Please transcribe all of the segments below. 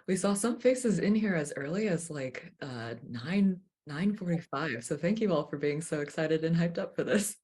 We saw some faces in here as early as like 9:45. So thank you all for being so excited and hyped up for this.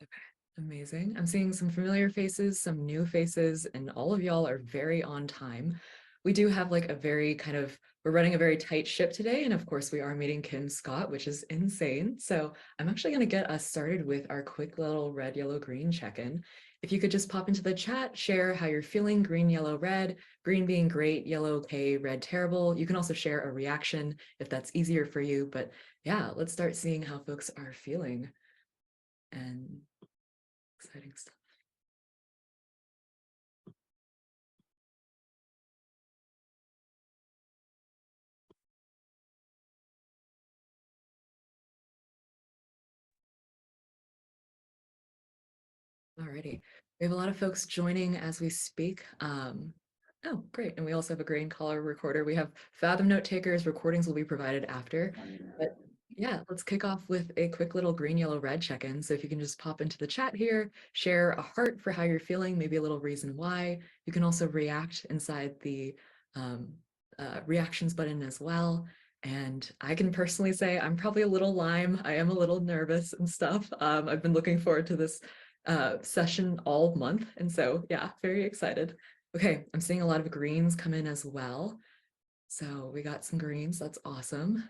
Okay, amazing. I'm seeing some familiar faces, some new faces, and all of y'all are very on time. We do have like a very kind of, we're running a very tight ship today. And of course, we are meeting Kim Scott, which is insane. So I'm actually going to get us started with our quick little red, yellow, green check-in. If you could just pop into the chat, share how you're feeling, green, yellow, red, green being great, yellow, okay, red, terrible. You can also share a reaction if that's easier for you. But yeah, let's start seeing how folks are feeling. And exciting stuff. Alrighty. We have a lot of folks joining as we speak. Oh, great. And we also have a grain caller recorder. We have Fathom note takers. Recordings will be provided after. But yeah, let's kick off with a quick little green, yellow, red check-in. So if you can just pop into the chat here, share a heart for how you're feeling, maybe a little reason why. You can also react inside the um, reactions button as well. And I can personally say I'm probably a little lime. I am a little nervous and stuff. I've been looking forward to this session all month. And so, yeah, very excited. Okay, I'm seeing a lot of greens come in as well. So we got some greens. That's awesome.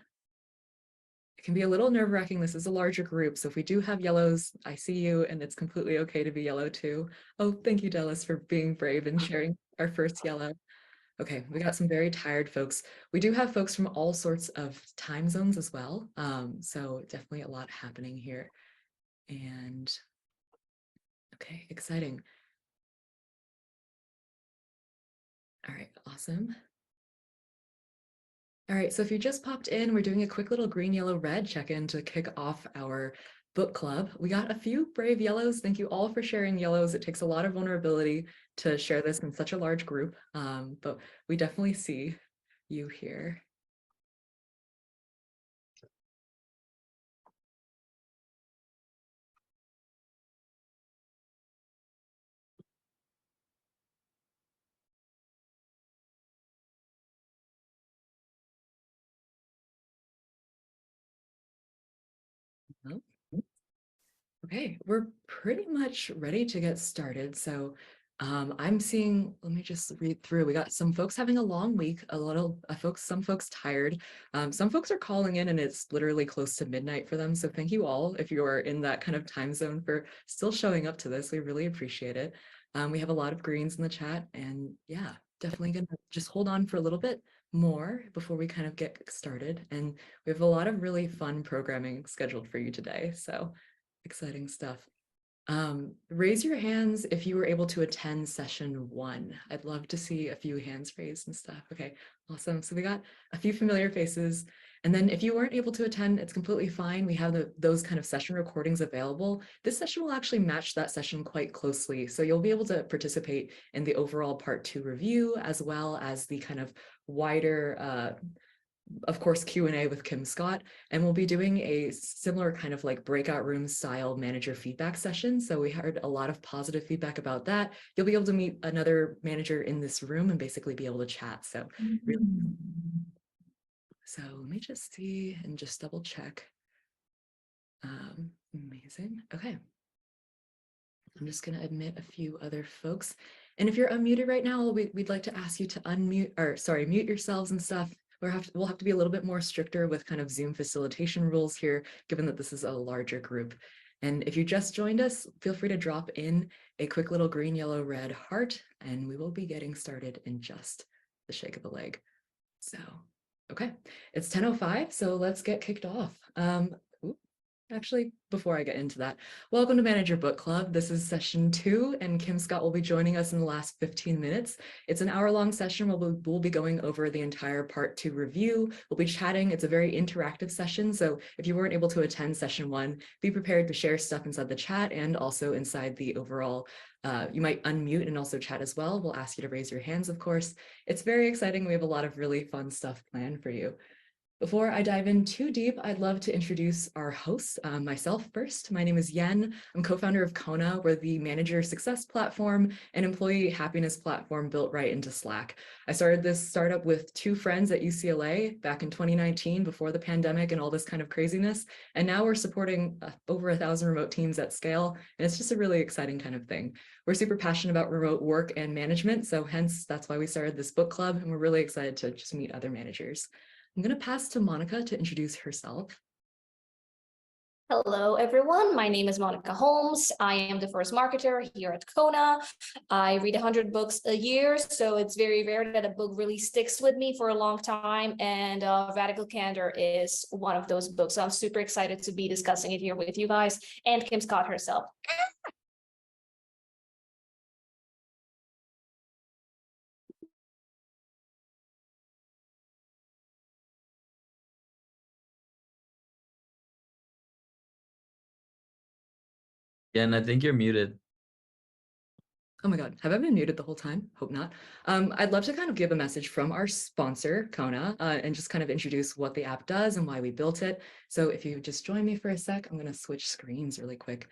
It can be a little nerve-wracking. This is a larger group. So if we do have yellows, I see you, and it's completely okay to be yellow too. Oh, thank you, Dallas, for being brave and sharing our first yellow. Okay, we got some very tired folks. We do have folks from all sorts of time zones as well. So definitely a lot happening here. And okay, exciting. All right, awesome. All right, so if you just popped in, we're doing a quick little green, yellow, red check-in to kick off our book club. We got a few brave yellows. Thank you all for sharing yellows. It takes a lot of vulnerability to share this in such a large group, but we definitely see you here. Well, okay, we're pretty much ready to get started. So I'm seeing, let me just read through. We got some folks having a long week, some folks tired. Some folks are calling in and it's literally close to midnight for them. So thank you all if you're in that kind of time zone for still showing up to this. We really appreciate it. We have a lot of greens in the chat and yeah, definitely gonna just hold on for a little bit more before we kind of get started. And we have a lot of really fun programming scheduled for you today. So exciting stuff. Raise your hands if you were able to attend session 1. I'd love to see a few hands raised and stuff. Okay, awesome. So we got a few familiar faces. And then if you weren't able to attend, it's completely fine. We have those kind of session recordings available. This session will actually match that session quite closely. So you'll be able to participate in the overall part 2 review, as well as the kind of wider of course, Q&A with Kim Scott, and we'll be doing a similar kind of like breakout room style manager feedback session. So we heard a lot of positive feedback about that. You'll be able to meet another manager in this room and basically be able to chat. So, so let me just see and just double check. Amazing. Okay. I'm just going to admit a few other folks. And if you're unmuted right now, we'd like to ask you to mute yourselves and stuff. We'll have to be a little bit more stricter with kind of Zoom facilitation rules here, given that this is a larger group. And if you just joined us, feel free to drop in a quick little green, yellow, red heart, and we will be getting started in just the shake of a leg. So, okay, it's 10:05, so let's get kicked off. Actually, before I get into that, welcome to Manager Book Club. This is session 2, and Kim Scott will be joining us in the last 15 minutes. It's an hour-long session. We'll be going over the entire part 2 review. We'll be chatting. It's a very interactive session, so if you weren't able to attend session 1, be prepared to share stuff inside the chat and also inside the overall. You might unmute and also chat as well. We'll ask you to raise your hands, of course. It's very exciting. We have a lot of really fun stuff planned for you. Before I dive in too deep, I'd love to introduce our hosts, myself first. My name is Yen. I'm co-founder of Kona. We're the manager success platform and employee happiness platform built right into Slack. I started this startup with two friends at UCLA back in 2019 before the pandemic and all this kind of craziness. And now we're supporting over 1,000 remote teams at scale. And it's just a really exciting kind of thing. We're super passionate about remote work and management. So hence, that's why we started this book club. And we're really excited to just meet other managers. I'm going to pass to Monica to introduce herself. Hello, everyone. My name is Monica Holmes. I am the first marketer here at Kona. I read 100 books a year, so it's very rare that a book really sticks with me for a long time. And Radical Candor is one of those books. So I'm super excited to be discussing it here with you guys and Kim Scott herself. Jen, I think you're muted. Oh my God, have I been muted the whole time? Hope not. I'd love to kind of give a message from our sponsor, Kona, and just kind of introduce what the app does and why we built it. So if you just join me for a sec, I'm going to switch screens really quick.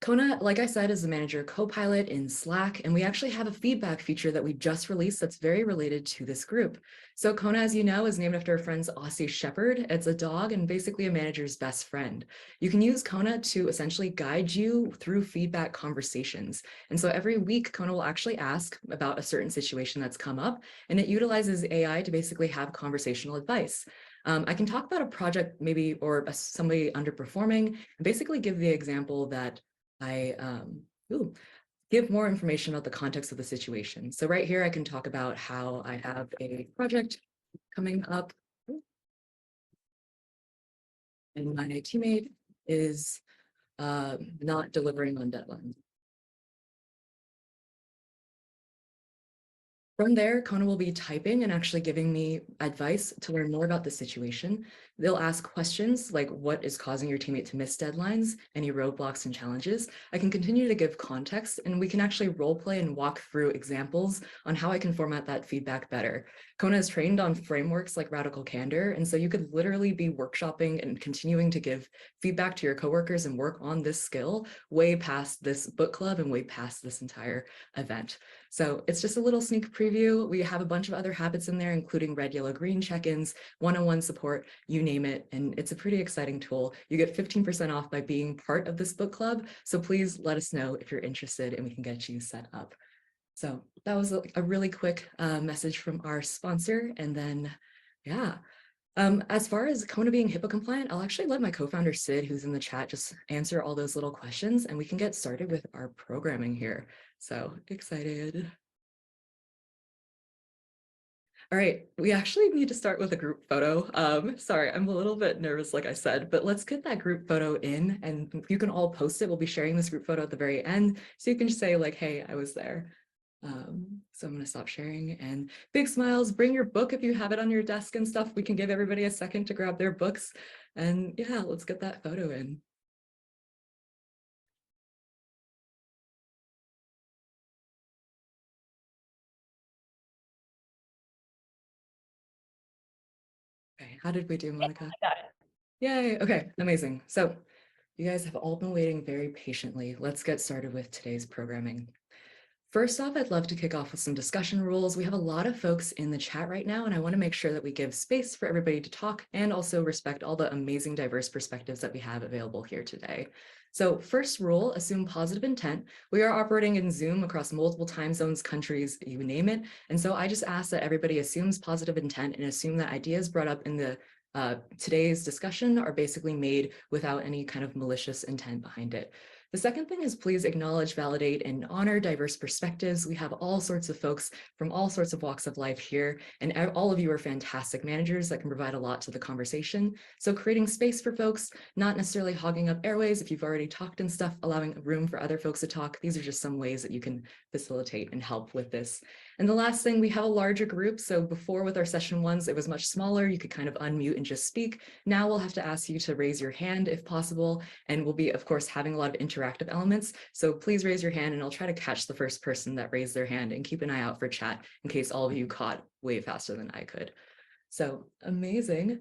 Kona, like I said, is the manager co-pilot in Slack, and we actually have a feedback feature that we just released that's very related to this group. So Kona, as you know, is named after our friend's Aussie Shepherd. It's a dog and basically a manager's best friend. You can use Kona to essentially guide you through feedback conversations. And so every week, Kona will actually ask about a certain situation that's come up, and it utilizes AI to basically have conversational advice. I can talk about a project maybe or somebody underperforming and basically give the example that I give more information about the context of the situation. So right here, I can talk about how I have a project coming up and my teammate is not delivering on deadlines. From there, Kona will be typing and actually giving me advice to learn more about the situation. They'll ask questions like what is causing your teammate to miss deadlines, any roadblocks and challenges. I can continue to give context and we can actually role play and walk through examples on how I can format that feedback better. Kona is trained on frameworks like Radical Candor, and so you could literally be workshopping and continuing to give feedback to your coworkers and work on this skill way past this book club and way past this entire event. So it's just a little sneak preview. We have a bunch of other habits in there, including red, yellow, green check-ins, one-on-one support, you name it. And it's a pretty exciting tool. You get 15% off by being part of this book club. So please let us know if you're interested and we can get you set up. So that was a really quick message from our sponsor. And then, yeah. As far as Kona being HIPAA compliant, I'll actually let my co-founder Sid, who's in the chat, just answer all those little questions and we can get started with our programming here. So excited. All right, we actually need to start with a group photo. Sorry, I'm a little bit nervous, like I said, but let's get that group photo in and you can all post it. We'll be sharing this group photo at the very end. So you can just say like, hey, I was there. So I'm going to stop sharing and big smiles. Bring your book if you have it on your desk and stuff. We can give everybody a second to grab their books. And yeah, let's get that photo in. Okay, how did we do, Monica? I got it. Yay, okay, amazing. So you guys have all been waiting very patiently. Let's get started with today's programming. First off, I'd love to kick off with some discussion rules. We have a lot of folks in the chat right now, and I want to make sure that we give space for everybody to talk and also respect all the amazing diverse perspectives that we have available here today. So first rule, assume positive intent. We are operating in Zoom across multiple time zones, countries, you name it. And so I just ask that everybody assumes positive intent and assume that ideas brought up in the today's discussion are basically made without any kind of malicious intent behind it. The second thing is please acknowledge, validate, and honor diverse perspectives. We have all sorts of folks from all sorts of walks of life here, and all of you are fantastic managers that can provide a lot to the conversation. So creating space for folks, not necessarily hogging up airways if you've already talked and stuff, allowing room for other folks to talk. These are just some ways that you can facilitate and help with this. And the last thing, we have a larger group. So before with our session ones, it was much smaller. You could kind of unmute and just speak. Now we'll have to ask you to raise your hand if possible. And we'll be, of course, having a lot of interaction interactive elements. So please raise your hand and I'll try to catch the first person that raised their hand, and keep an eye out for chat in case all of you caught way faster than I could. So amazing.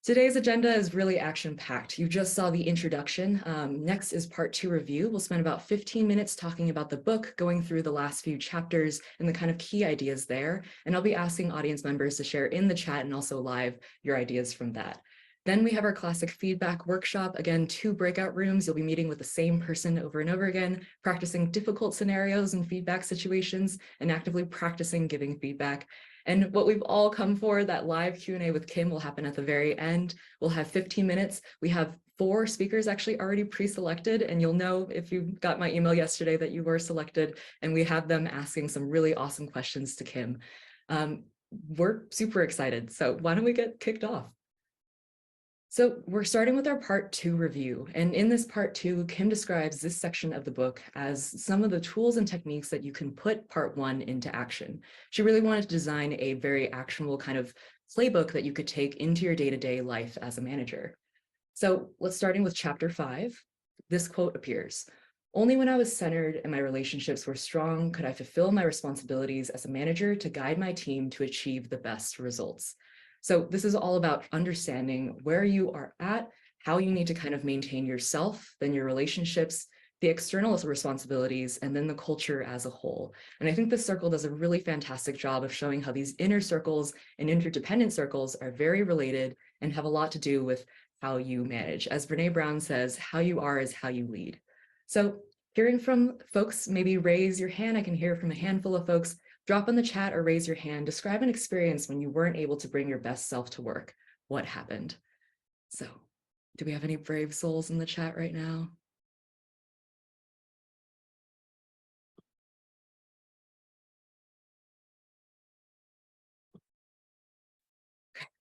Today's agenda is really action-packed. You just saw the introduction. Next is part 2 review. We'll spend about 15 minutes talking about the book, going through the last few chapters and the kind of key ideas there. And I'll be asking audience members to share in the chat and also live your ideas from that. Then we have our classic feedback workshop. Again, 2 breakout rooms. You'll be meeting with the same person over and over again, practicing difficult scenarios and feedback situations, and actively practicing giving feedback. And what we've all come for, that live Q&A with Kim, will happen at the very end. We'll have 15 minutes. We have 4 speakers actually already pre-selected, and you'll know if you got my email yesterday that you were selected, and we have them asking some really awesome questions to Kim. We're super excited, so why don't we get kicked off? So we're starting with our part 2 review. And in this part 2, Kim describes this section of the book as some of the tools and techniques that you can put part 1 into action. She really wanted to design a very actionable kind of playbook that you could take into your day-to-day life as a manager. So let's starting with chapter 5. This quote appears: "Only when I was centered and my relationships were strong could I fulfill my responsibilities as a manager to guide my team to achieve the best results." So this is all about understanding where you are at, how you need to kind of maintain yourself, then your relationships, the external responsibilities, and then the culture as a whole. And I think this circle does a really fantastic job of showing how these inner circles and interdependent circles are very related and have a lot to do with how you manage. As Brene Brown says, how you are is how you lead. So hearing from folks, maybe raise your hand. I can hear from a handful of folks. Drop in the chat or raise your hand. Describe an experience when you weren't able to bring your best self to work. What happened? So, do we have any brave souls in the chat right now?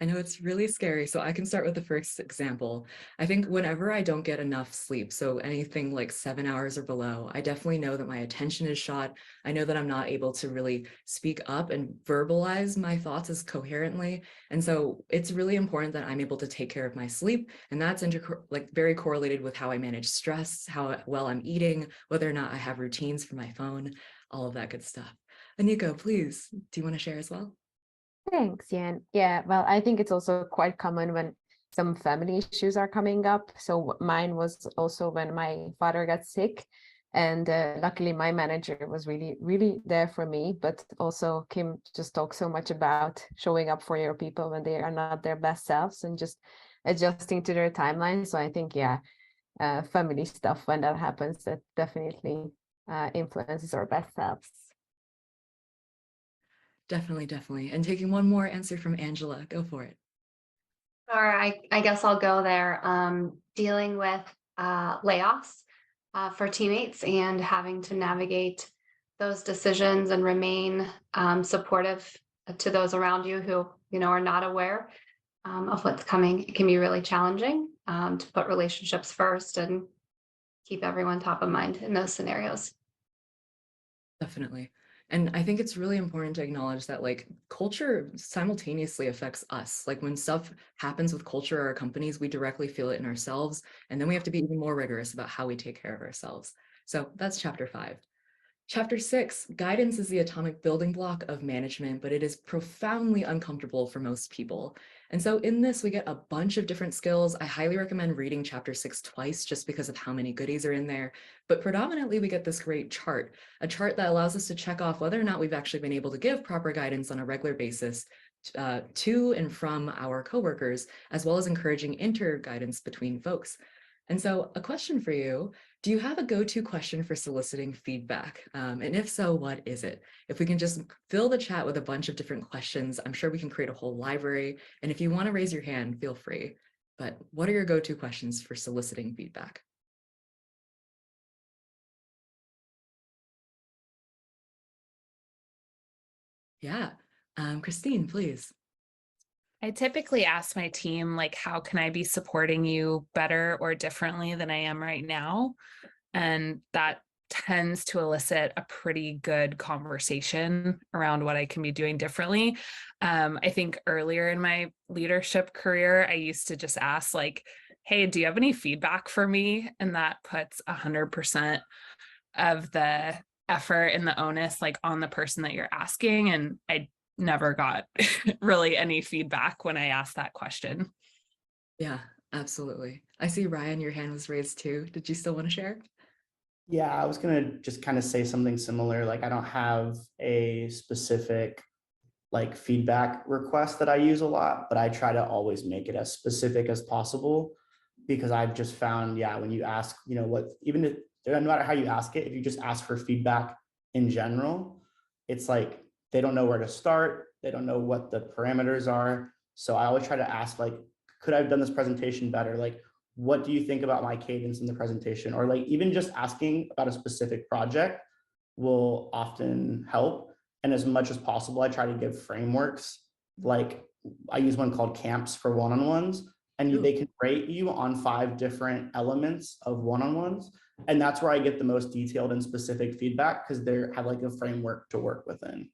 I know it's really scary, so I can start with the first example. I think whenever I don't get enough sleep, so anything like 7 hours or below, I definitely know that my attention is shot. I know that I'm not able to really speak up and verbalize my thoughts as coherently. And so it's really important that I'm able to take care of my sleep. And that's very correlated with how I manage stress, how well I'm eating, whether or not I have routines for my phone, all of that good stuff. Aniko, please, do you want to share as well? Thanks, Yan. Yeah, well, I think it's also quite common when some family issues are coming up. So mine was also when my father got sick, and luckily my manager was really, really there for me. But also Kim just talks so much about showing up for your people when they are not their best selves and just adjusting to their timeline. So I think, yeah, family stuff, when that happens, that definitely influences our best selves. Definitely, definitely. And taking one more answer from Angela, go for it. Or I guess I'll go there. Dealing with layoffs for teammates and having to navigate those decisions and remain supportive to those around you who are not aware of what's coming. It can be really challenging to put relationships first and keep everyone top of mind in those scenarios. Definitely. And I think it's really important to acknowledge that culture simultaneously affects us. Like when stuff happens with culture or our companies, we directly feel it in ourselves. And then we have to be even more rigorous about how we take care of ourselves. So that's chapter 5. Chapter 6, guidance is the atomic building block of management, but it is profoundly uncomfortable for most people. And so in this, we get a bunch of different skills. I highly recommend reading chapter 6 twice just because of how many goodies are in there. But predominantly, we get this great chart, a chart that allows us to check off whether or not we've actually been able to give proper guidance on a regular basis to and from our coworkers, as well as encouraging inter-guidance between folks. And so a question for you, do you have a go-to question for soliciting feedback? And if so, what is it? If we can just fill the chat with a bunch of different questions, I'm sure we can create a whole library. And if you want to raise your hand, feel free. But what are your go-to questions for soliciting feedback? Yeah, Christine, please. I typically ask my team, like, how can I be supporting you better or differently than I am right now? And that tends to elicit a pretty good conversation around what I can be doing differently. I think earlier in my leadership career, I used to just ask, like, hey, do you have any feedback for me? And that puts 100% of the effort and the onus like on the person that you're asking. And I never got really any feedback when I asked that question. Yeah, absolutely. I see Ryan, your hand was raised too. Did you still want to share? Yeah, I was gonna just kind of say something similar. Like, I don't have a specific like feedback request that I use a lot, but I try to always make it as specific as possible because I've just found, yeah, when you ask, what, even if, no matter how you ask it, if you just ask for feedback in general, it's like they don't know where to start. They don't know what the parameters are. So I always try to ask, like, could I have done this presentation better? Like, what do you think about my cadence in the presentation? Or like even just asking about a specific project will often help. And as much as possible, I try to give frameworks. Like I use one called camps for one-on-ones, and they can rate you on 5 different elements of one-on-ones. And that's where I get the most detailed and specific feedback because they have like a framework to work within.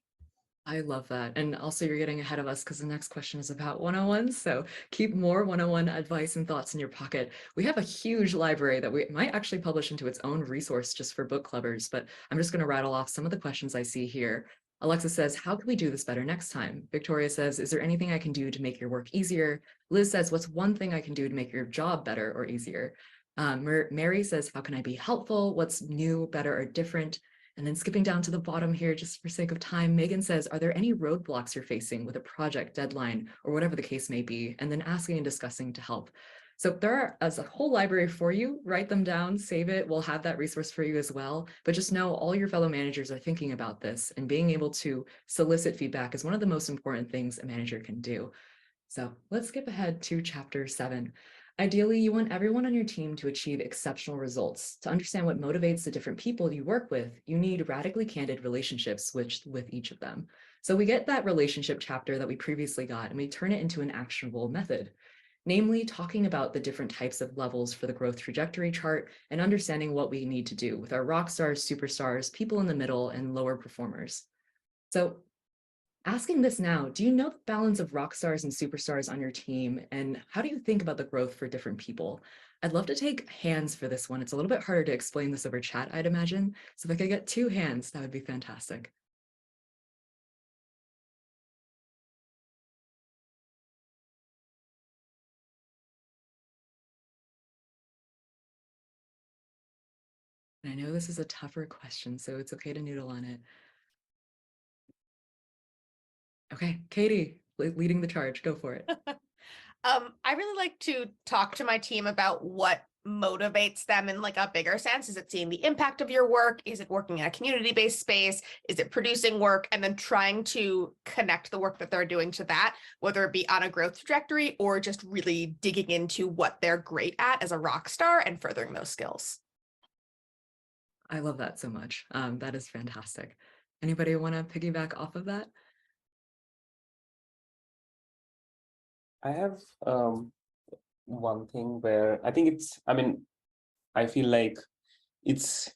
I love that. And also you're getting ahead of us because the next question is about one-on-ones. So keep more one-on-one advice and thoughts in your pocket. We have a huge library that we might actually publish into its own resource just for book clubbers, but I'm just going to rattle off some of the questions I see here. Alexa says, how can we do this better next time? Victoria says, is there anything I can do to make your work easier? Liz says, what's one thing I can do to make your job better or easier? Mary says, how can I be helpful? What's new, better, or different? And then skipping down to the bottom here, just for sake of time, Megan says, are there any roadblocks you're facing with a project deadline or whatever the case may be? And then asking and discussing to help. So there are as a whole library for you, write them down, save it. We'll have that resource for you as well. But just know all your fellow managers are thinking about this, and being able to solicit feedback is one of the most important things a manager can do. So let's skip ahead to chapter 7. Ideally, you want everyone on your team to achieve exceptional results. To understand what motivates the different people you work with, you need radically candid relationships with each of them. So we get that relationship chapter that we previously got, and we turn it into an actionable method, namely talking about the different types of levels for the growth trajectory chart and understanding what we need to do with our rock stars, superstars, people in the middle, and lower performers. So asking this now, do you know the balance of rock stars and superstars on your team? And how do you think about the growth for different people? I'd love to take hands for this one. It's a little bit harder to explain this over chat, I'd imagine. So if I could get 2 hands, that would be fantastic. And I know this is a tougher question, so it's okay to noodle on it. Okay, Katie, leading the charge, go for it. I really like to talk to my team about what motivates them in like a bigger sense. Is it seeing the impact of your work? Is it working in a community-based space? Is it producing work? And then trying to connect the work that they're doing to that, whether it be on a growth trajectory or just really digging into what they're great at as a rock star and furthering those skills. I love that so much. That is fantastic. Anybody want to piggyback off of that? I have one thing where I think I feel like it's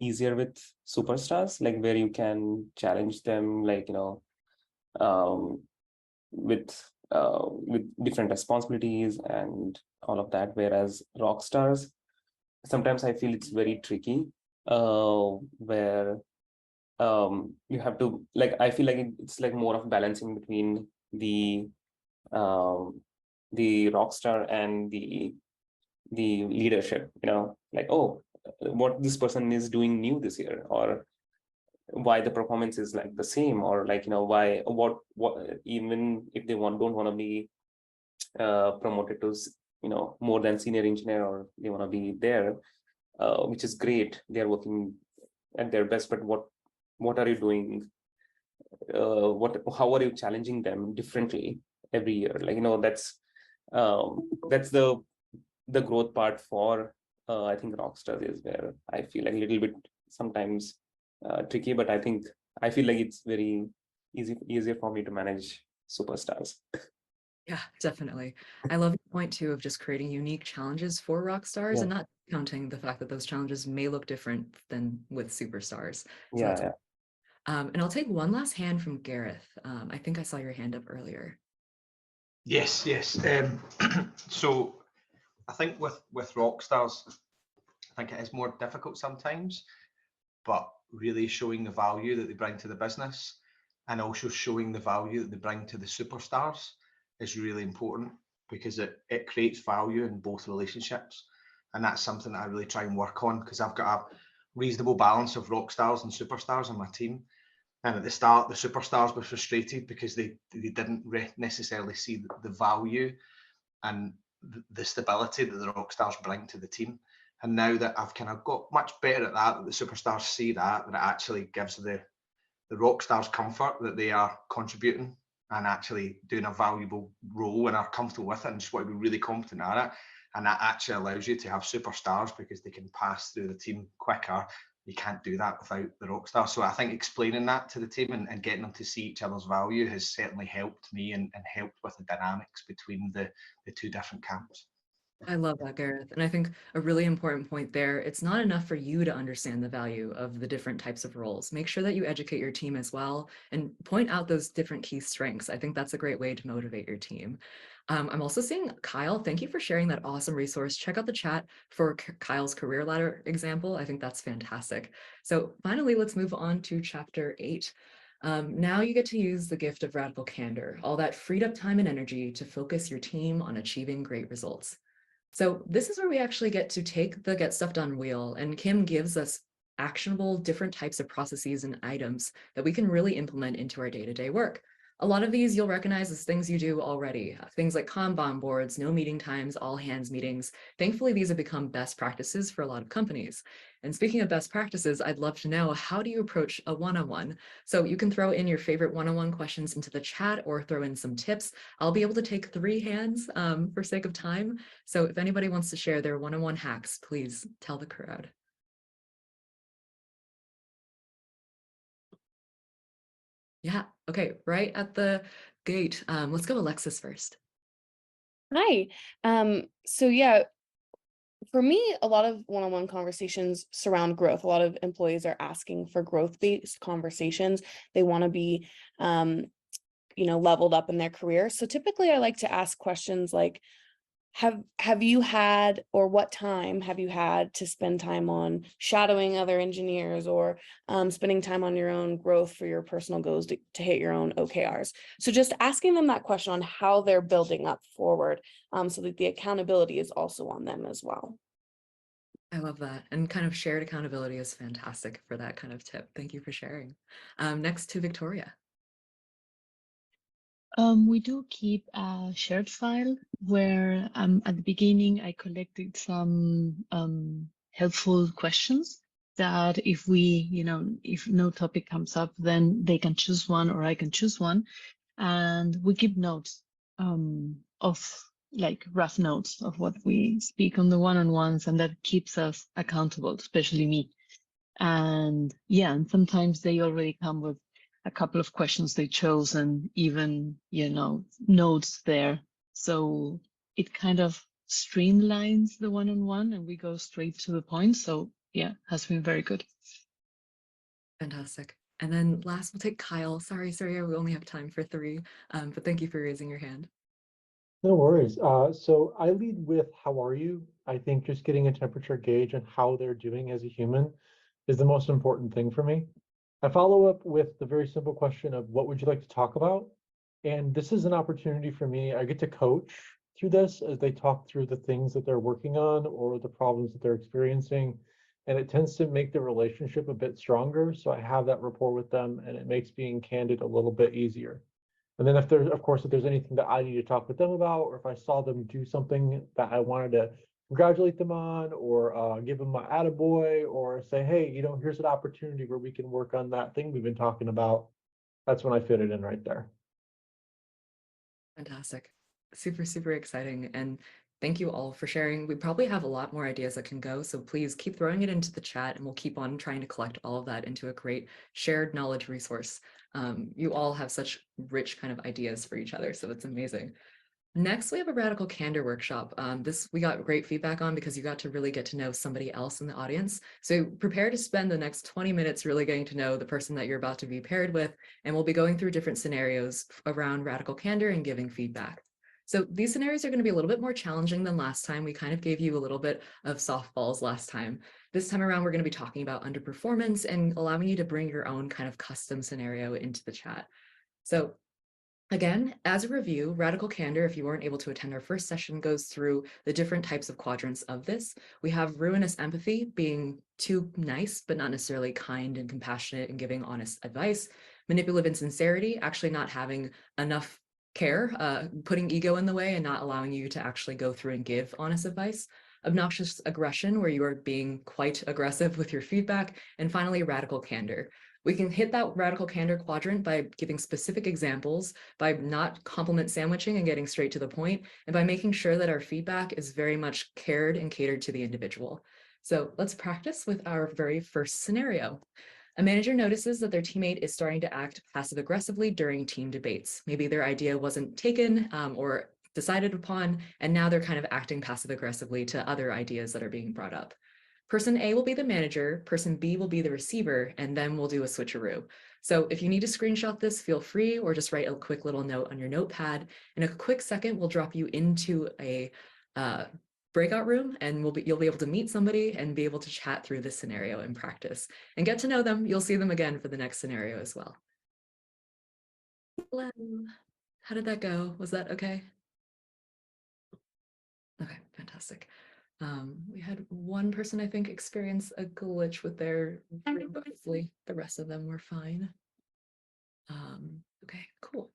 easier with superstars, like where you can challenge them, like, with different responsibilities and all of that. Whereas rock stars, sometimes I feel it's very tricky, where you have to, like, I feel like it's like more of balancing between the rock star and the leadership, like, oh, what this person is doing new this year, or why the performance is like the same, or like, why, what even if they don't want to be promoted to more than senior engineer, or they want to be there, which is great, they're working at their best, but what are you doing, how are you challenging them differently every year, like, that's the growth part for I think rockstars is where I feel like a little bit sometimes tricky, but I feel like it's very easier for me to manage superstars. Yeah, definitely. I love your point too of just creating unique challenges for rock stars and not counting the fact that those challenges may look different than with superstars. So and I'll take one last hand from Gareth. I think I saw your hand up earlier. Yes. So I think with rock stars, I think it is more difficult sometimes, but really showing the value that they bring to the business and also showing the value that they bring to the superstars is really important, because it creates value in both relationships. And that's something that I really try and work on, because I've got a reasonable balance of rock stars and superstars on my team. And at the start, the superstars were frustrated because they didn't necessarily see the value and the stability that the rock stars bring to the team. And now that I've kind of got much better at that the superstars see that it actually gives the rock stars comfort that they are contributing and actually doing a valuable role and are comfortable with it and just want to be really competent at it. And that actually allows you to have superstars because they can pass through the team quicker. You can't do that without the rock star. So I think explaining that to the team and getting them to see each other's value has certainly helped me and helped with the dynamics between the two different camps. I love that, Gareth. And I think a really important point there, it's not enough for you to understand the value of the different types of roles. Make sure that you educate your team as well and point out those different key strengths. I think that's a great way to motivate your team. I'm also seeing Kyle, thank you for sharing that awesome resource. Check out the chat for Kyle's career ladder example. I think that's fantastic. So finally, let's move on to chapter 8. Now you get to use the gift of radical candor, all that freed up time and energy to focus your team on achieving great results. So this is where we actually get to take the get stuff done wheel, and Kim gives us actionable different types of processes and items that we can really implement into our day-to-day work. A lot of these you'll recognize as things you do already, things like Kanban boards, no meeting times, all hands meetings. Thankfully, these have become best practices for a lot of companies. And speaking of best practices, I'd love to know, how do you approach a one-on-one? So you can throw in your favorite one-on-one questions into the chat or throw in some tips. I'll be able to take 3 hands for sake of time. So if anybody wants to share their one-on-one hacks, please tell the crowd. Yeah, okay, right at the gate. Let's go Alexis first. Hi. So yeah, for me, a lot of one-on-one conversations surround growth. A lot of employees are asking for growth-based conversations. They want to be, leveled up in their career. So typically I like to ask questions like, have you had, or what time have you had to spend time on shadowing other engineers, or spending time on your own growth for your personal goals to hit your own OKRs? So just asking them that question on how they're building up forward, so that the accountability is also on them as well. I love that. And kind of shared accountability is fantastic for that kind of tip. Thank you for sharing. Next to Victoria. We do keep a shared file where at the beginning I collected some helpful questions that if if no topic comes up, then they can choose one or I can choose one. And we keep notes of like rough notes of what we speak on the one-on-ones, and that keeps us accountable, especially me. And yeah, and sometimes they already come with a couple of questions they chose and even, notes there. So it kind of streamlines the one-on-one and we go straight to the point. So yeah, has been very good. Fantastic. And then last, we'll take Kyle. Sorry, we only have time for 3, but thank you for raising your hand. No worries. So I lead with how are you? I think just getting a temperature gauge on how they're doing as a human is the most important thing for me. I follow up with the very simple question of what would you like to talk about? And this is an opportunity for me. I get to coach through this as they talk through the things that they're working on or the problems that they're experiencing. And it tends to make the relationship a bit stronger. So I have that rapport with them and it makes being candid a little bit easier. And then if there's anything that I need to talk with them about, or if I saw them do something that I wanted to congratulate them on, or give them my attaboy, or say, hey, here's an opportunity where we can work on that thing we've been talking about. That's when I fit it in right there. Fantastic. Super, super exciting. And thank you all for sharing. We probably have a lot more ideas that can go, so please keep throwing it into the chat and we'll keep on trying to collect all of that into a great shared knowledge resource. You all have such rich kind of ideas for each other, so it's amazing. Next, we have a radical candor workshop. This we got great feedback on because you got to really get to know somebody else in the audience. So prepare to spend the next 20 minutes really getting to know the person that you're about to be paired with, and we'll be going through different scenarios around radical candor and giving feedback. So these scenarios are going to be a little bit more challenging than last time. We kind of gave you a little bit of softballs last time. This time around, we're going to be talking about underperformance and allowing you to bring your own kind of custom scenario into the chat. So again, as a review, Radical Candor, if you weren't able to attend our first session, goes through the different types of quadrants of this. We have ruinous empathy, being too nice, but not necessarily kind and compassionate and giving honest advice. Manipulative insincerity, actually not having enough care, putting ego in the way and not allowing you to actually go through and give honest advice. Obnoxious aggression, where you are being quite aggressive with your feedback. And finally, radical candor. We can hit that radical candor quadrant by giving specific examples, by not compliment sandwiching and getting straight to the point, and by making sure that our feedback is very much cared and catered to the individual. So let's practice with our very first scenario. A manager notices that their teammate is starting to act passive aggressively during team debates. Maybe their idea wasn't taken or decided upon, and now they're kind of acting passive aggressively to other ideas that are being brought up. Person A will be the manager, person B will be the receiver, and then we'll do a switcheroo. So if you need to screenshot this, feel free, or just write a quick little note on your notepad. In a quick second, we'll drop you into a breakout room, and you'll be able to meet somebody and be able to chat through this scenario in practice and get to know them. You'll see them again for the next scenario as well. Hello. How did that go? Was that okay? Okay, fantastic. We had one person, I think, experience a glitch with their room, but hopefully the rest of them were fine. Okay, cool.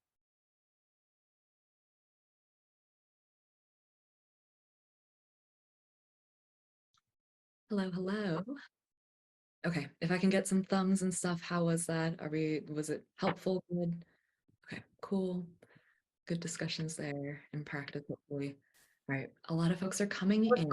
Hello, hello. Okay, if I can get some thumbs and stuff, how was that? Was it helpful? Good. Okay, cool. Good discussions there in practice, hopefully. All right, a lot of folks are coming in.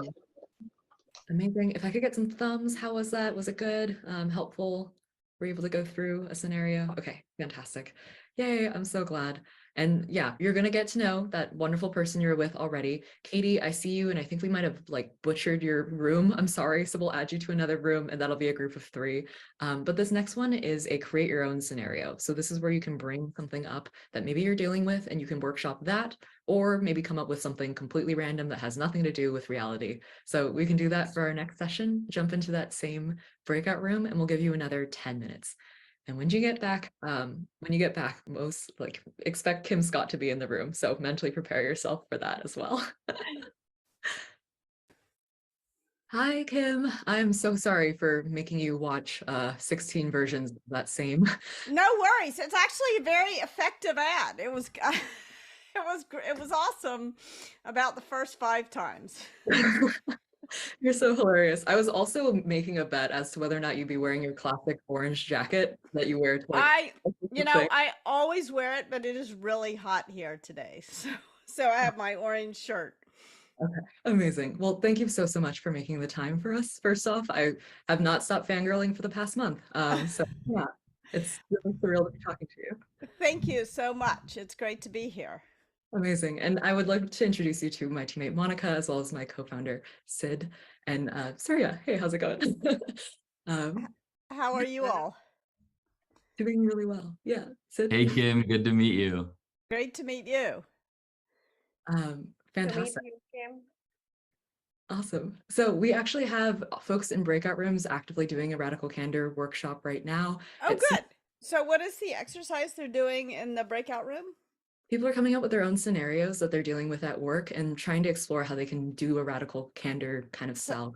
Amazing. If I could get some thumbs, how was that? Was it good? Helpful? Were you able to go through a scenario? Okay, fantastic. Yay, I'm so glad. And yeah, you're gonna get to know that wonderful person you're with already. Katie, I see you, and I think we might have like butchered your room. I'm sorry, so we'll add you to another room, and that'll be a group of 3. But this next one is a create your own scenario. So this is where you can bring something up that maybe you're dealing with, and you can workshop that, or maybe come up with something completely random that has nothing to do with reality. So we can do that for our next session, jump into that same breakout room, and we'll give you another 10 minutes. And when you get back, most expect Kim Scott to be in the room. So mentally prepare yourself for that as well. Hi, Kim. I'm so sorry for making you watch 16 versions of that same. No worries. It's actually a very effective ad. It was it was awesome about the first 5 times. You're so hilarious. I was also making a bet as to whether or not you'd be wearing your classic orange jacket that you wear to I always wear it, but it is really hot here today. So I have my orange shirt. Okay, amazing. Well, thank you so much for making the time for us. First off, I have not stopped fangirling for the past month. So yeah, it's really surreal to be talking to you. Thank you so much. It's great to be here. Amazing. And I would like to introduce you to my teammate Monica, as well as my co-founder Sid. And Surya, hey, how's it going? How are you all? Doing really well. Yeah, Sid. Hey, Kim, good to meet you. Great to meet you. Fantastic. Awesome. So we actually have folks in breakout rooms actively doing a Radical Candor workshop right now. Oh, good. So what is the exercise they're doing in the breakout room? People are coming up with their own scenarios that they're dealing with at work and trying to explore how they can do a Radical Candor kind of style.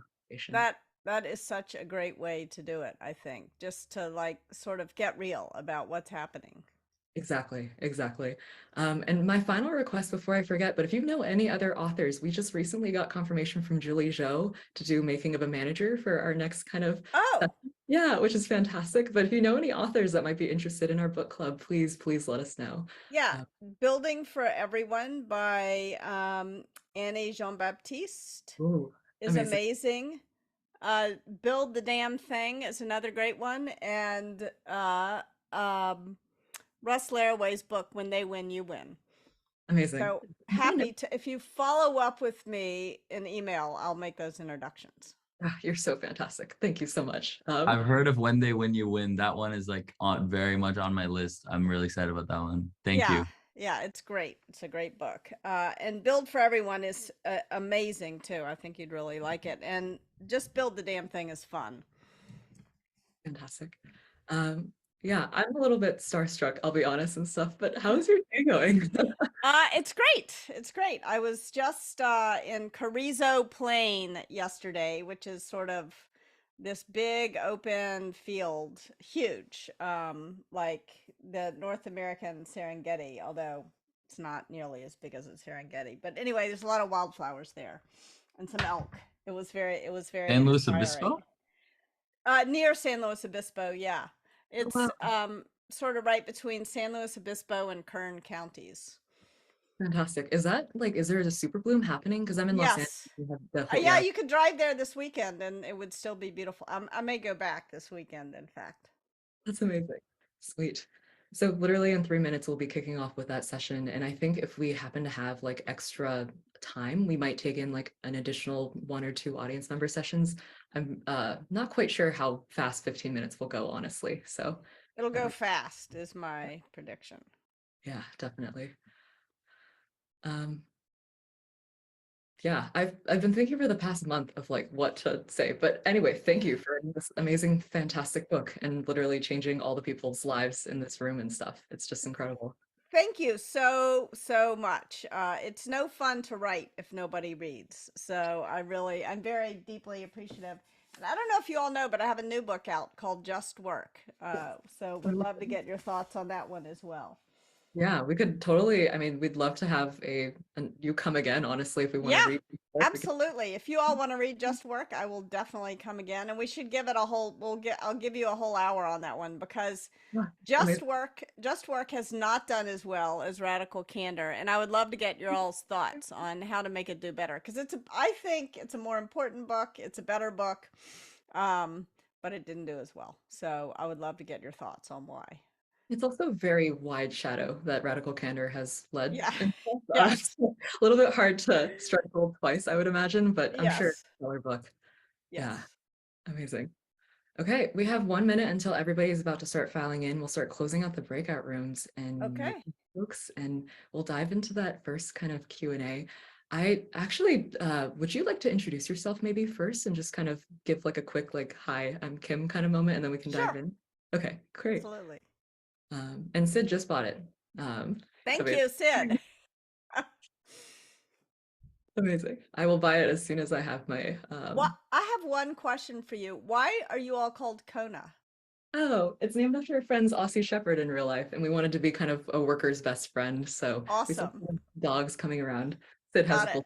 That is such a great way to do it, I think, just to like sort of get real about what's happening. Exactly. And my final request before I forget, but if you know any other authors, we just recently got confirmation from Julie Zhou to do Making of a Manager for our next kind of yeah, which is fantastic. But if you know any authors that might be interested in our book club, please let us know. Yeah, Building for Everyone by Annie Jean-Baptiste is amazing. Build the Damn Thing is another great one, and Russ Laraway's book, When They Win, You Win. Amazing. So happy to, if you follow up with me in email, I'll make those introductions. You're so fantastic. Thank you so much. I've heard of When They Win, You Win. That one is like very much on my list. I'm really excited about that one. Thank you. Yeah, it's great. It's a great book. And Build for Everyone is amazing too. I think you'd really like it. And just Build the Damn Thing is fun. Fantastic. Yeah, I'm a little bit starstruck, I'll be honest and stuff, but how's your day going? It's great. It's great. I was just in Carrizo Plain yesterday, which is sort of this big open field, huge, like the North American Serengeti, although it's not nearly as big as the Serengeti. But anyway, there's a lot of wildflowers there and some elk. It was very San Luis inspiring. Obispo? Near San Luis Obispo, yeah. Oh, It's wow. sort of right between San Luis Obispo and Kern counties. Fantastic. Is that like, is there a super bloom happening? Because I'm in Los Angeles. Yes. We have the Yeah, yeah, you could drive there this weekend and it would still be beautiful. I may go back this weekend, in fact. that's amazing. Sweet. So literally in 3 minutes, we'll be kicking off with that session. And I think if we happen to have like extra time, we might take in like an additional 1 or 2 audience member sessions. I'm not quite sure how fast 15 minutes will go, honestly. So It'll go fast, is my prediction. yeah, definitely. Um, yeah, I've been thinking for the past month of like what to say. But anyway, thank you for this amazing, fantastic book and literally changing all the people's lives in this room and stuff. It's just incredible. Thank you so much. It's no fun to write if nobody reads. So I'm very deeply appreciative. And I don't know if you all know, but I have a new book out called Just Work. So would love to get your thoughts on that one as well. Yeah, we could totally, I mean, we'd love to have you come again, honestly, if we want to Yeah, read. absolutely. If you all want to read Just Work, I will definitely come again. And we should give it a whole, I'll give you a whole hour on that one because Just Work has not done as well as Radical Candor. And I would love to get your all's thoughts on how to make it do better. Because I think it's a more important book. It's a better book. But it didn't do as well. So I would love to get your thoughts on why. It's also a very wide shadow that Radical Candor has led. Yeah. Yes. A little bit hard to strike gold twice, I would imagine, but I'm sure it's a stellar book. Yes. Yeah, amazing. Okay, we have 1 minute until everybody's about to start filing in. We'll start closing out the breakout rooms and folks, and we'll dive into that first kind of Q&A. I actually, would you like to introduce yourself maybe first and just kind of give like a quick like, hi, I'm Kim kind of moment, and then we can dive in? Okay, great. Absolutely. And Sid just bought it. Thank you, Sid. Amazing. I will buy it as soon as I have my. Well, I have one question for you. Why are you all called Kona? Oh, it's named after a friend's Aussie Shepherd in real life, and we wanted to be kind of a worker's best friend. So we saw dogs coming around. Sid has a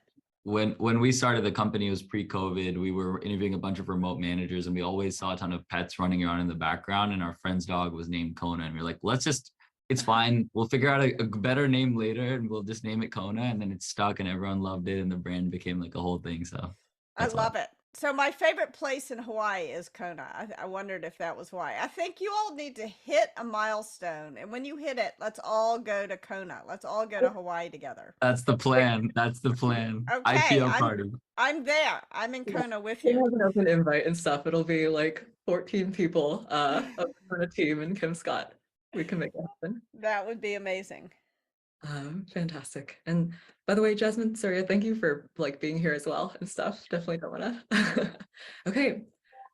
when we started the company, it was pre-COVID. We were interviewing a bunch of remote managers, and we always saw a ton of pets running around in the background. And our friend's dog was named Kona, and we are like, it's fine. We'll figure out a better name later, and we'll just name it Kona. And then it stuck, and everyone loved it, and the brand became like a whole thing. So I love it. So my favorite place in Hawaii is Kona. I wondered if that was why. I think you all need to hit a milestone. And when you hit it, let's all go to Kona. Let's all go to Hawaii together. That's the plan. That's the plan. Okay, IPO party. I'm there. I'm in Kona with you. We have an open invite and stuff. It'll be like 14 people on a team and Kim Scott. We can make it happen. That would be amazing. Fantastic. And by the way, Jasmine, Surya, thank you for like being here as well and stuff. Definitely don't wanna. Okay.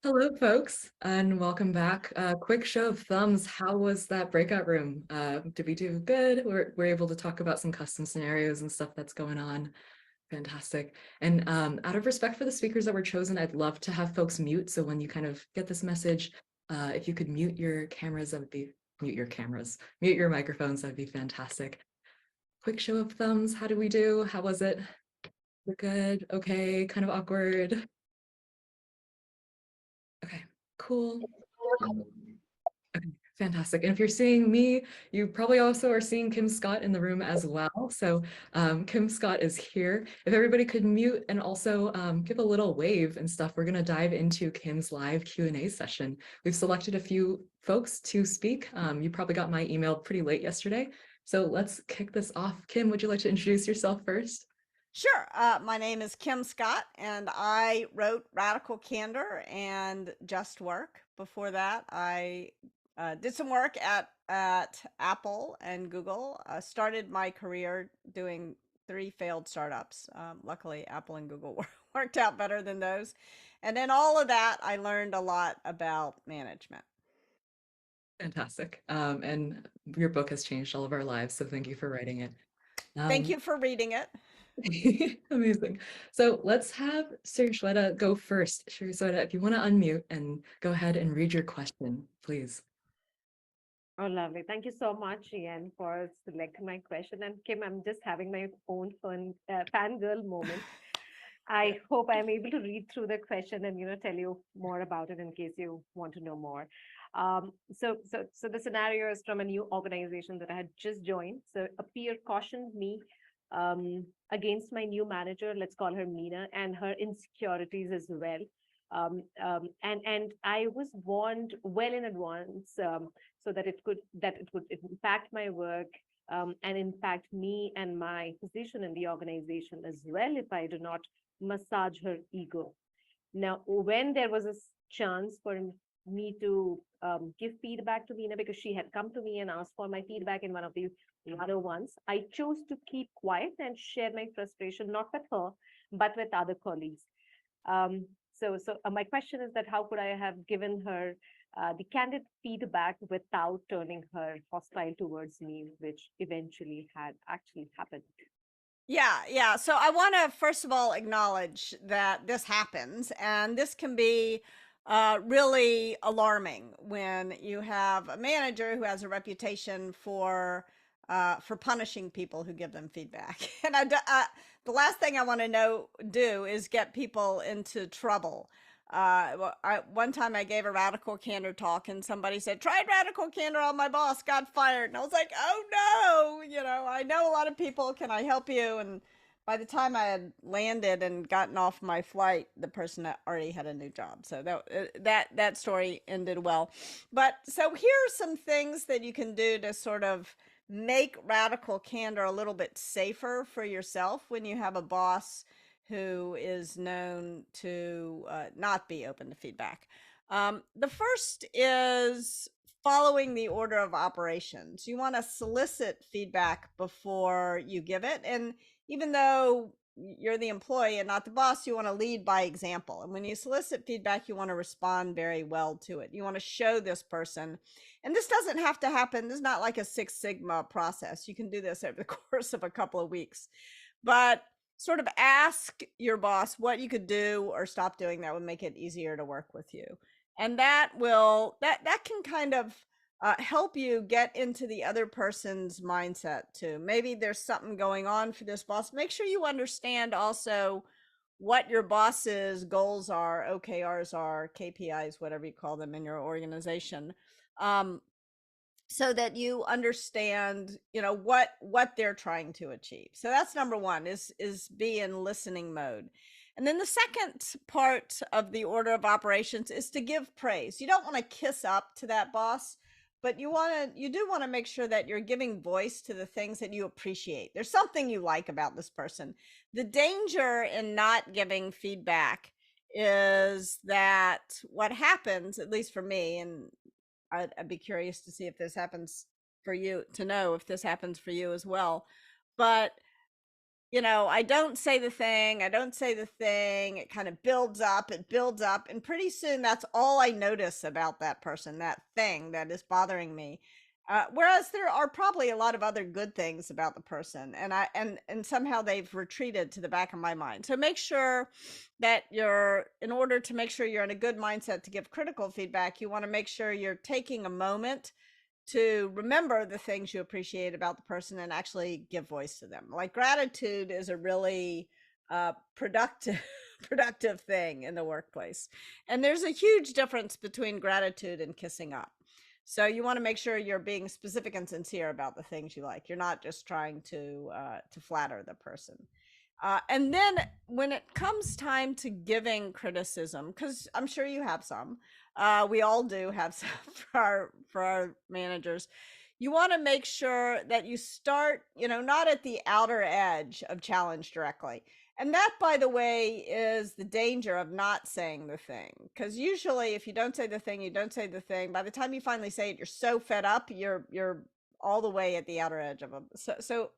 Hello, folks, and welcome back. Quick show of thumbs. How was that breakout room? Did we do good? We're able to talk about some custom scenarios and stuff that's going on. Fantastic. And out of respect for the speakers that were chosen, I'd love to have folks mute. So when you kind of get this message, if you could mute your cameras, that would be mute your microphones, that'd be fantastic. Quick show of thumbs. How do we do? How was it? We're good. Okay. Kind of awkward. Okay. Cool. Okay. Fantastic. And if you're seeing me, you probably also are seeing Kim Scott in the room as well. So Kim Scott is here. If everybody could mute and also give a little wave and stuff, we're going to dive into Kim's live Q&A session. We've selected a few folks to speak. You probably got my email pretty late yesterday. So let's kick this off. Kim, would you like to introduce yourself first? Sure. My name is Kim Scott, and I wrote Radical Candor and Just Work. Before that, I did some work at Apple and Google. Started my career doing 3 failed startups. Luckily, Apple and Google worked out better than those. And then all of that, I learned a lot about management. Fantastic. And your book has changed all of our lives, so thank you for writing it. Thank you for reading it. Amazing. So let's have Sir Shweta go first. Sir Shweta, if you want to unmute and go ahead and read your question, please. Oh, lovely. Thank you so much, Ian, for selecting my question. And Kim, I'm just having my own fangirl moment. I hope I'm able to read through the question and tell you more about it in case you want to know more. So the scenario is from a new organization that I had just joined. So a peer cautioned me against my new manager, let's call her Meena, and her insecurities as well. And I was warned well in advance so that it would impact my work and impact me and my position in the organization as well if I do not massage her ego. Now, when there was a chance for me to give feedback to Meena, because she had come to me and asked for my feedback in one of the other ones, I chose to keep quiet and share my frustration, not with her, but with other colleagues. So my question is that how could I have given her the candid feedback without turning her hostile towards me, which eventually had actually happened? Yeah. So I want to first of all acknowledge that this happens, and this can be really alarming when you have a manager who has a reputation for punishing people who give them feedback. And the last thing I want to do is get people into trouble. One time I gave a radical candor talk and somebody said, tried radical candor on my boss, got fired. And I was like, oh no, I know a lot of people, can I help you? And by the time I had landed and gotten off my flight, the person already had a new job. So that story ended well. But so here are some things that you can do to sort of make radical candor a little bit safer for yourself when you have a boss who is known to not be open to feedback. The first is following the order of operations. You want to solicit feedback before you give it. And even though you're the employee and not the boss, you want to lead by example. And when you solicit feedback, you want to respond very well to it. You want to show this person. And this doesn't have to happen. This is not like a Six Sigma process. You can do this over the course of a couple of weeks. But sort of ask your boss what you could do or stop doing that would make it easier to work with you. And that can kind of help you get into the other person's mindset too. Maybe there's something going on for this boss. Make sure you understand also what your boss's goals are, OKRs are, KPIs, whatever you call them in your organization. So that you understand, what they're trying to achieve. So that's number one, is be in listening mode. And then the second part of the order of operations is to give praise. You don't want to kiss up to that boss, but you do want to make sure that you're giving voice to the things that you appreciate. There's something you like about this person. The danger in not giving feedback is that what happens, at least for me, and I'd be curious to see if this happens for you, to know if this happens for you as well. But, I don't say the thing. It kind of builds up. And pretty soon that's all I notice about that person, that thing that is bothering me. Whereas there are probably a lot of other good things about the person, and somehow they've retreated to the back of my mind. So make sure that in order to make sure you're in a good mindset to give critical feedback, you want to make sure you're taking a moment to remember the things you appreciate about the person and actually give voice to them. Like gratitude is a really productive thing in the workplace. And there's a huge difference between gratitude and kissing up. So you want to make sure you're being specific and sincere about the things you like. You're not just trying to flatter the person. And then when it comes time to giving criticism, because I'm sure you have some, we all do have some for our managers. You want to make sure that you start, not at the outer edge of challenge directly. And that, by the way, is the danger of not saying the thing. Because usually if you don't say the thing, you don't say the thing. By the time you finally say it, you're so fed up, you're all the way at the outer edge of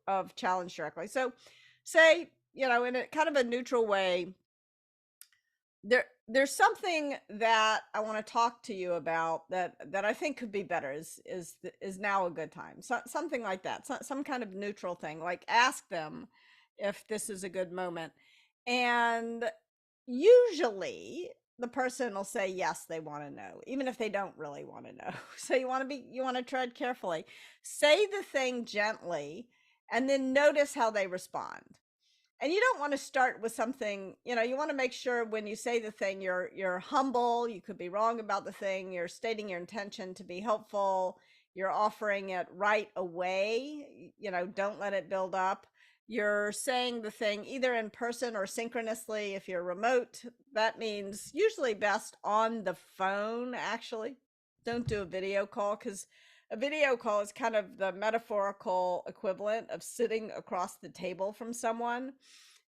of challenge directly. So say, in a kind of a neutral way, there's something that I want to talk to you about that I think could be better. Is now a good time? Something like that. Some kind of neutral thing. Like ask them if this is a good moment. And usually the person will say yes, they want to know, even if they don't really want to know. So you want to tread carefully. Say the thing gently and then notice how they respond. And you don't want to start with something, you want to make sure when you say the thing, you're humble. You could be wrong about the thing. You're stating your intention to be helpful. You're offering it right away. Don't let it build up. You're saying the thing either in person or synchronously. If you're remote, that means usually best on the phone, actually. Don't do a video call, because a video call is kind of the metaphorical equivalent of sitting across the table from someone.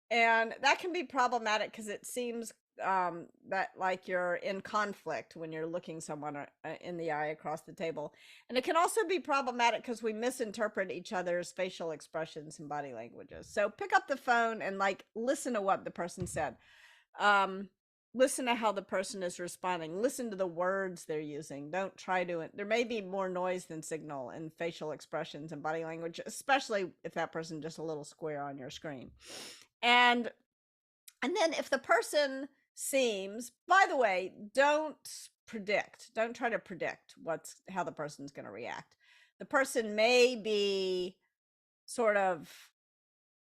And that can be problematic because it seems that like you're in conflict when you're looking someone in the eye across the table. And it can also be problematic because we misinterpret each other's facial expressions and body languages. So pick up the phone and like listen to what the person said. Listen to how the person is responding. Listen to the words they're using. Don't try to, there may be more noise than signal in facial expressions and body language, especially if that person just a little square on your screen. And then if the person seems, by the way, don't try to predict how the person's going to react. The person may be sort of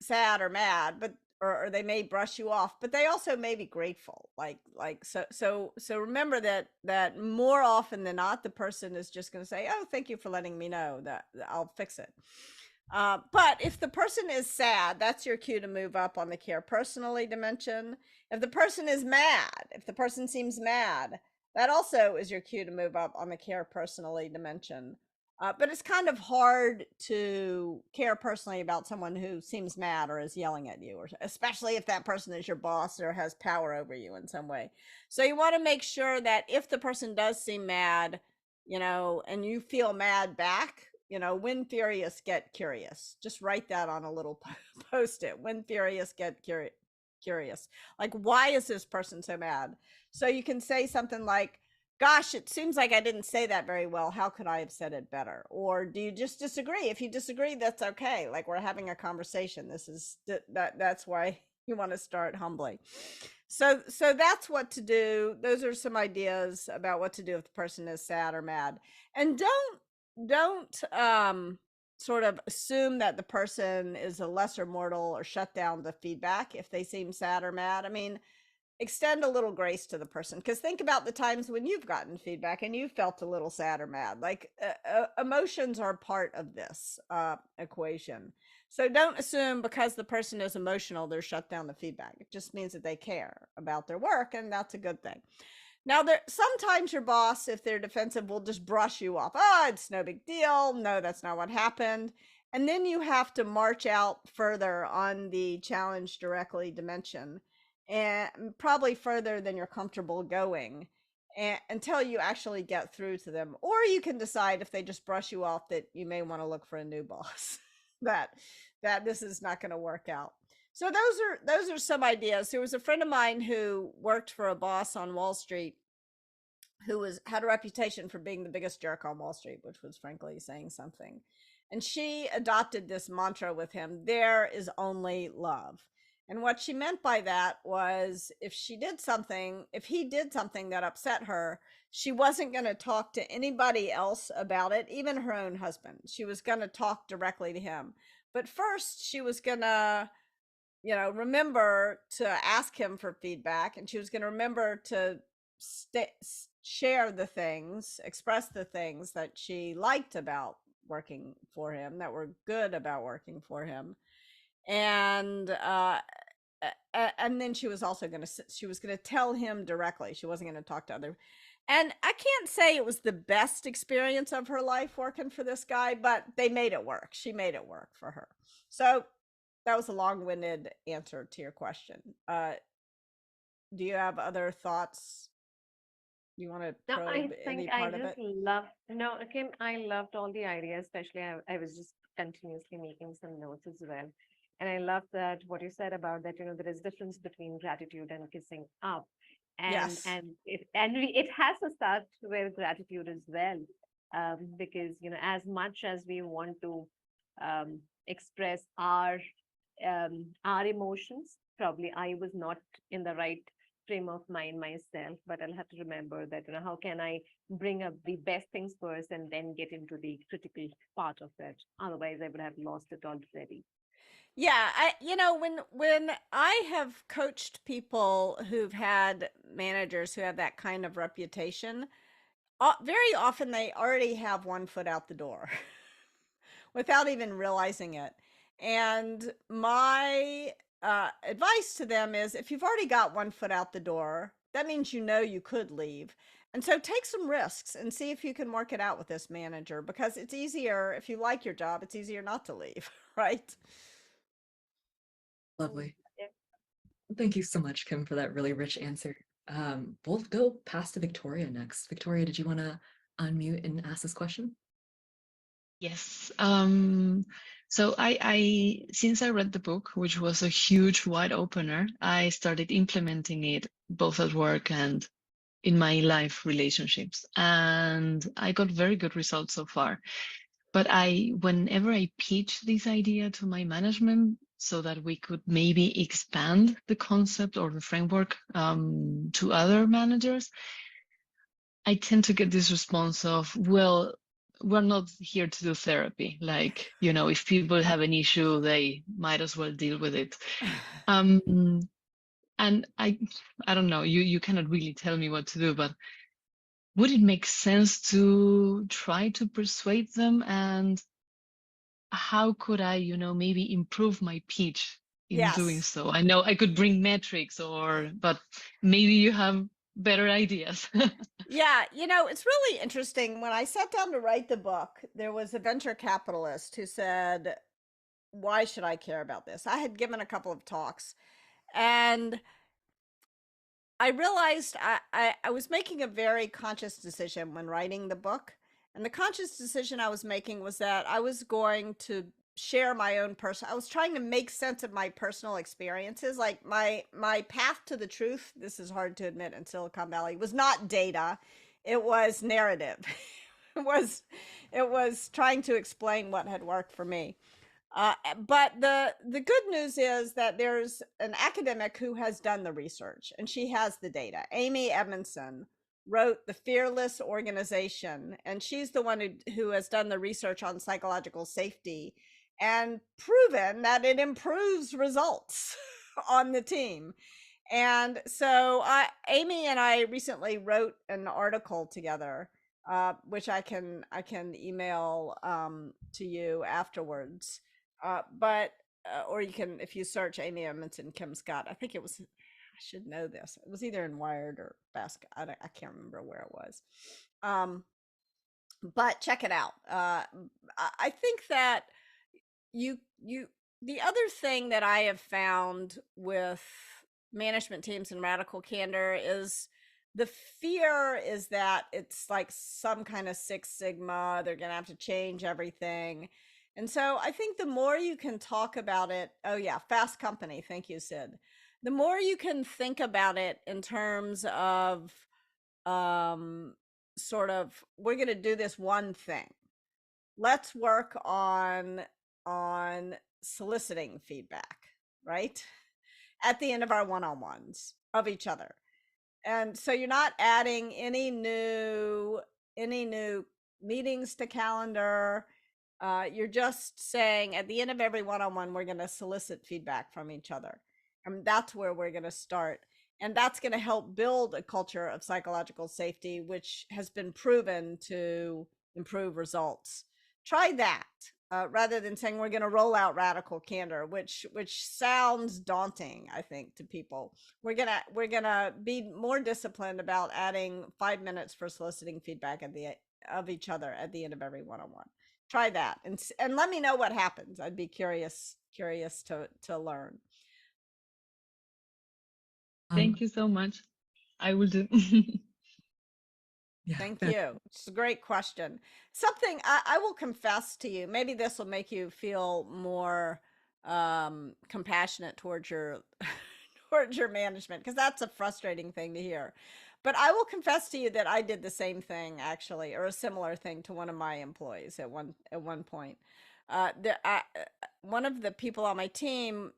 sad or mad, but or they may brush you off, but they also may be grateful. So remember that more often than not, the person is just going to say, "Oh, thank you for letting me know that I'll fix it." But if the person is sad, that's your cue to move up on the care personally dimension. If the person is mad, if the person seems mad, that also is your cue to move up on the care personally dimension. But it's kind of hard to care personally about someone who seems mad or is yelling at you, or especially if that person is your boss or has power over you in some way. So you want to make sure that if the person does seem mad, and you feel mad back, when furious, get curious. Just write that on a little post-it. When furious, get curious. Like, why is this person so mad? So you can say something like, "Gosh, it seems like I didn't say that very well. How could I have said it better?" Or do you just disagree? If you disagree, that's okay. Like, we're having a conversation. That's why you want to start humbly. So that's what to do. Those are some ideas about what to do if the person is sad or mad. And don't sort of assume that the person is a lesser mortal or shut down the feedback if they seem sad or mad. I mean, extend a little grace to the person, because think about the times when you've gotten feedback and you felt a little sad or mad. Like emotions are part of this equation. So don't assume because the person is emotional, they're shut down the feedback. It just means that they care about their work, and that's a good thing. Now, sometimes your boss, if they're defensive, will just brush you off. "Oh, it's no big deal. No, that's not what happened." And then you have to march out further on the challenge directly dimension, and probably further than you're comfortable going, until you actually get through to them. Or you can decide, if they just brush you off, that you may want to look for a new boss, that this is not going to work out. So those are some ideas. There was a friend of mine who worked for a boss on Wall Street who had a reputation for being the biggest jerk on Wall Street, which was frankly saying something. And she adopted this mantra with him: "There is only love." And what she meant by that was, if he did something that upset her, she wasn't going to talk to anybody else about it, even her own husband. She was going to talk directly to him. But first, she was going to remember to ask him for feedback, and she was going to remember to share the things, express the things that she liked about working for him, that were good about working for him. And then she was also going to tell him directly. She wasn't going to talk to other. And I can't say it was the best experience of her life working for this guy, but they made it work. She made it work for her. So that was a long-winded answer to your question. Do you have other thoughts? Do you want to No, I probe any think I part of just it? love, no, Kim, I loved all the ideas, especially I was just continuously making some notes as well. And I love that what you said about that, there is difference between gratitude and kissing up. And Yes. it has to start with gratitude as well. Because as much as we want to express our emotions, probably I was not in the right frame of mind myself, but I'll have to remember that, how can I bring up the best things first and then get into the critical part of it? Otherwise, I would have lost it already. Yeah, when I have coached people who've had managers who have that kind of reputation, very often they already have one foot out the door without even realizing it. And my advice to them is, if you've already got one foot out the door, that means you could leave. And so take some risks and see if you can work it out with this manager, because it's easier if you like your job, it's easier not to leave, right? Lovely. Yeah. Thank you so much, Kim, for that really rich answer. We'll go past to Victoria next. Victoria, did you want to unmute and ask this question? Yes. So since I read the book, which was a huge wide opener, I started implementing it both at work and in my life relationships. And I got very good results so far. But whenever I pitch this idea to my management so that we could maybe expand the concept or the framework to other managers, I tend to get this response of, well, we're not here to do therapy. Like, if people have an issue, they might as well deal with it. And I don't know, you cannot really tell me what to do, but would it make sense to try to persuade them? And how could I, maybe improve my pitch in doing Yes. so? I know I could bring metrics but maybe you have better ideas. Yeah, it's really interesting. When I sat down to write the book, there was a venture capitalist who said, why should I care about this? I had given a couple of talks, and I realized I was making a very conscious decision when writing the book. And the conscious decision I was making was that I was going to share my own I was trying to make sense of my personal experiences. Like my path to the truth, this is hard to admit, in Silicon Valley, was not data. It was narrative. it was trying to explain what had worked for me. But the good news is that there's an academic who has done the research, and she has the data. Amy Edmondson wrote The Fearless Organization, and she's the one who has done the research on psychological safety and proven that it improves results on the team. And so Amy and I recently wrote an article together, which I can email to you afterwards. Or you can, if you search Amy Edmondson, Kim Scott, I think it was, I should know this. It was either in Wired or Basket. I can't remember where it was. But check it out. I think that the other thing that I have found with management teams and Radical Candor is the fear is that it's like some kind of Six Sigma, they're going to have to change everything. And so I think the more you can talk about it, oh yeah, Fast Company, thank you, Sid. The more you can think about it in terms of sort of, we're going to do this one thing. Let's work on soliciting feedback, right? At the end of our one-on-ones of each other. And so you're not adding any new meetings to calendar. You're just saying at the end of every one-on-one, we're going to solicit feedback from each other. And that's where we're going to start. And that's going to help build a culture of psychological safety, which has been proven to improve results. Try that rather than saying we're going to roll out Radical Candor, which sounds daunting, I think, to people. We're gonna be more disciplined about adding 5 minutes for soliciting feedback at of each other at the end of every one-on-one. Try that and let me know what happens. I'd be curious to learn. Thank you so much. I will do. Yeah, Thank you. It's a great question. Something I will confess to you, maybe this will make you feel more compassionate towards your towards your management, because that's a frustrating thing to hear. But I will confess to you that I did the same thing actually, or a similar thing to one of my employees at one point. One of the people on my team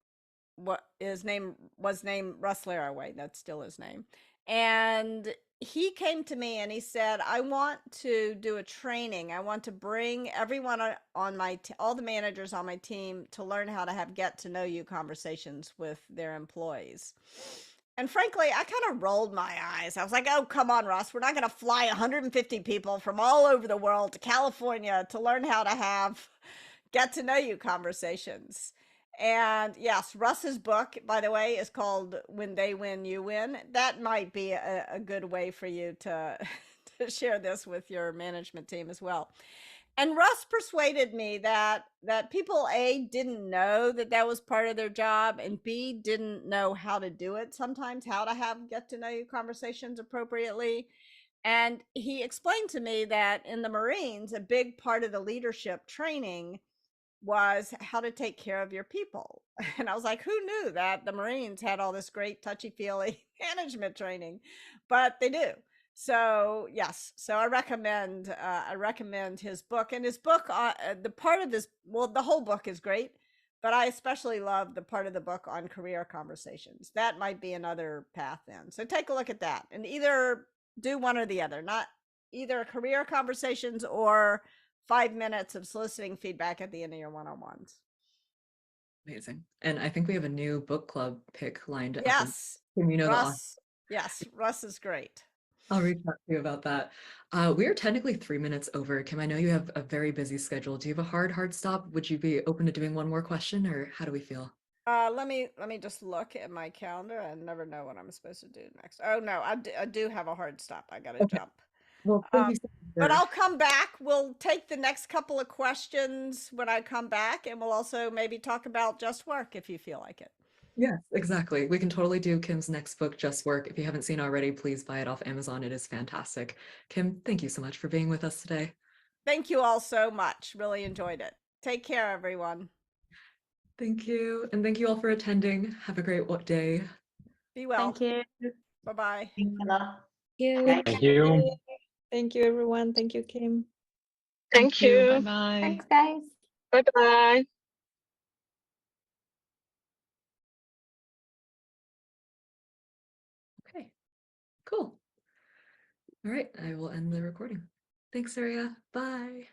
was named Russ Laraway. That's still his name. And he came to me and he said, I want to do a training. I want to bring everyone on my all the managers on my team to learn how to have get to know you conversations with their employees. And frankly, I kind of rolled my eyes. I was like, oh, come on, Russ. We're not going to fly 150 people from all over the world to California to learn how to have get to know you conversations. And yes, Russ's book, by the way, is called When They Win, You Win. That might be a good way for you to, to share this with your management team as well. And Russ persuaded me that people, A, didn't know that was part of their job, and B, didn't know how to do it sometimes, how to have get to know you conversations appropriately. And he explained to me that in the Marines, a big part of the leadership training was how to take care of your people. And I was like, who knew that the Marines had all this great touchy-feely management training? But they do. So yes, so I recommend his book. And his book, the part of this, well, the whole book is great, but I especially love the part of the book on career conversations. That might be another path then. So take a look at that and either do one or the other, not either career conversations or 5 minutes of soliciting feedback at the end of your one-on-ones. Amazing. And I think we have a new book club pick lined up. Yes. You know, Russ. Yes, Russ is great. I'll reach out to you about that. We are technically 3 minutes over. Kim, I know you have a very busy schedule. Do you have a hard stop? Would you be open to doing one more question, or how do we feel? Let me just look at my calendar. I never know what I'm supposed to do next. Oh no, I do have a hard stop. I gotta jump. Well, thank you so much. But I'll come back. We'll take the next couple of questions when I come back, and we'll also maybe talk about Just Work if you feel like it. Yes, exactly. We can totally do Kim's next book, Just Work. If you haven't seen already, please buy it off Amazon. It is fantastic. Kim, thank you so much for being with us today. Thank you all so much. Really enjoyed it. Take care, everyone. Thank you. And thank you all for attending. Have a great day. Be well. Thank you. Bye-bye. Hello. Thank you. Thank you, everyone. Thank you, Kim. Thank you. Bye-bye. Thanks, guys. Bye-bye. Okay, cool. All right, I will end the recording. Thanks, Saria. Bye.